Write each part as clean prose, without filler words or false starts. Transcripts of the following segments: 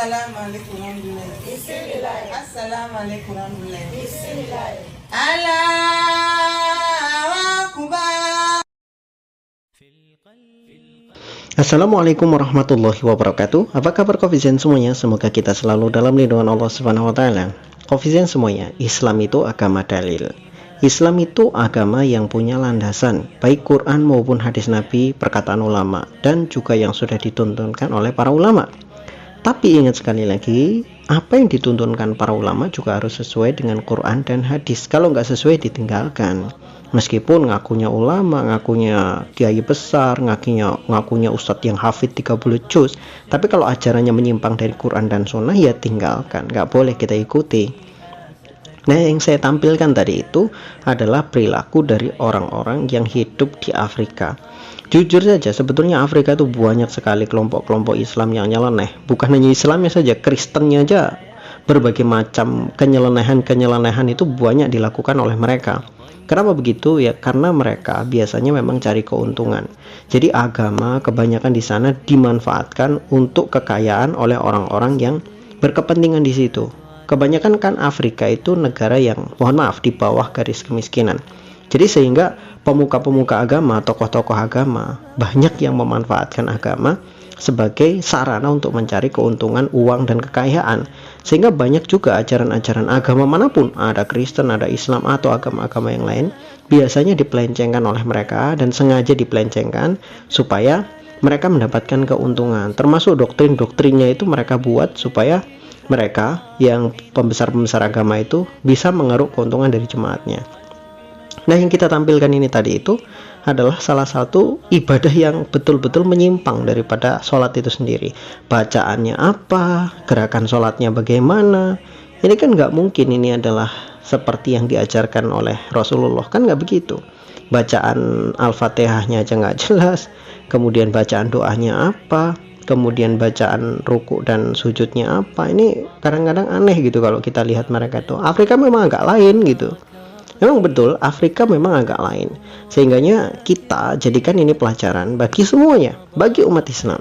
Assalamualaikum warahmatullahi wabarakatuh. Bismillah. Assalamualaikum warahmatullahi wabarakatuh. Bismillah. Allahu Akbar. Assalamualaikum warahmatullahi wabarakatuh. Apa kabar Kofizen semuanya? Semoga kita selalu dalam lindungan Allah Subhanahu wa taala. Kofizen semuanya, Islam itu agama dalil. Islam itu agama yang punya landasan, baik Quran maupun hadis Nabi, perkataan ulama, dan juga yang sudah dituntunkan oleh para ulama. Tapi ingat sekali lagi, apa yang dituntunkan para ulama juga harus sesuai dengan Quran dan hadis. Kalau nggak sesuai, ditinggalkan. Meskipun ngakunya ulama, ngakunya kiai besar, ngakunya ustadz yang hafid 30 juz, tapi kalau ajarannya menyimpang dari Quran dan sunnah, ya tinggalkan, nggak boleh kita ikuti. Nah, yang saya tampilkan tadi itu adalah perilaku dari orang-orang yang hidup di Afrika. Jujur saja, sebetulnya Afrika itu banyak sekali kelompok-kelompok Islam yang nyeleneh. Bukan hanya Islamnya saja, Kristennya aja. Berbagai macam kenyelenehan itu banyak dilakukan oleh mereka. Kenapa begitu? Ya karena mereka biasanya memang cari keuntungan. Jadi agama kebanyakan di sana dimanfaatkan untuk kekayaan oleh orang-orang yang berkepentingan di situ. Kebanyakan kan Afrika itu negara yang, mohon maaf, di bawah garis kemiskinan. Jadi sehingga pemuka-pemuka agama, tokoh-tokoh agama banyak yang memanfaatkan agama sebagai sarana untuk mencari keuntungan, uang, dan kekayaan. Sehingga banyak juga ajaran-ajaran agama manapun, ada Kristen, ada Islam, atau agama-agama yang lain, biasanya dipelencengkan oleh mereka dan sengaja dipelencengkan supaya mereka mendapatkan keuntungan. Termasuk doktrin-doktrinnya itu mereka buat supaya mereka yang pembesar-pembesar agama itu bisa mengeruk keuntungan dari jemaatnya. Nah, yang kita tampilkan ini tadi itu adalah salah satu ibadah yang betul-betul menyimpang daripada sholat itu sendiri. Bacaannya apa, gerakan sholatnya bagaimana, ini kan nggak mungkin ini adalah seperti yang diajarkan oleh Rasulullah, kan nggak begitu. Bacaan Al-Fatihahnya aja nggak jelas, kemudian bacaan doanya apa, kemudian bacaan ruku dan sujudnya apa. Ini kadang-kadang aneh gitu kalau kita lihat mereka itu. Afrika memang agak lain gitu. Memang betul, Afrika memang agak lain. Sehingganya kita jadikan ini pelajaran bagi semuanya, bagi umat Islam.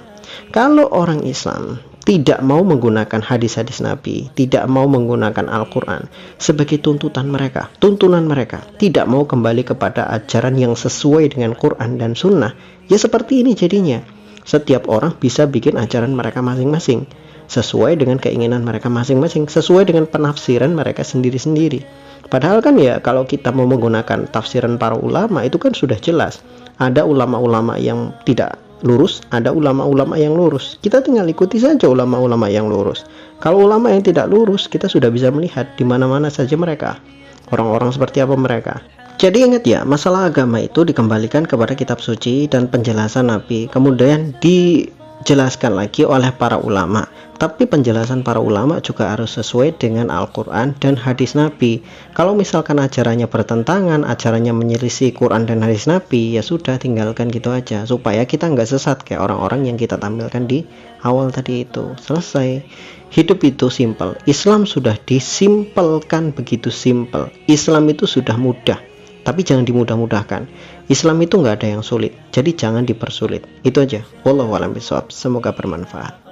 Kalau orang Islam tidak mau menggunakan hadis-hadis Nabi, tidak mau menggunakan Al-Quran sebagai tuntunan mereka, tidak mau kembali kepada ajaran yang sesuai dengan Quran dan Sunnah, ya seperti ini jadinya. Setiap orang bisa bikin ajaran mereka masing-masing, sesuai dengan keinginan mereka masing-masing, sesuai dengan penafsiran mereka sendiri-sendiri. Padahal kan ya kalau kita mau menggunakan tafsiran para ulama itu kan sudah jelas. Ada ulama-ulama yang tidak lurus, ada ulama-ulama yang lurus. Kita tinggal ikuti saja ulama-ulama yang lurus. Kalau ulama yang tidak lurus, kita sudah bisa melihat di mana-mana saja mereka. Orang-orang seperti apa mereka. Jadi ingat ya, masalah agama itu dikembalikan kepada kitab suci dan penjelasan Nabi. Kemudian dijelaskan lagi oleh para ulama. Tapi penjelasan para ulama juga harus sesuai dengan Al-Quran dan hadis Nabi. Kalau misalkan ajarannya bertentangan, ajarannya menyelisih Quran dan hadis Nabi, ya sudah tinggalkan gitu aja. Supaya kita nggak sesat kayak orang-orang yang kita tampilkan di awal tadi itu. Selesai. Hidup itu simpel. Islam sudah disimpelkan begitu simpel. Islam itu sudah mudah. Tapi jangan dimudah-mudahkan. Islam itu nggak ada yang sulit. Jadi jangan dipersulit. Itu aja. Wallahu a'lam bishawab. Semoga bermanfaat.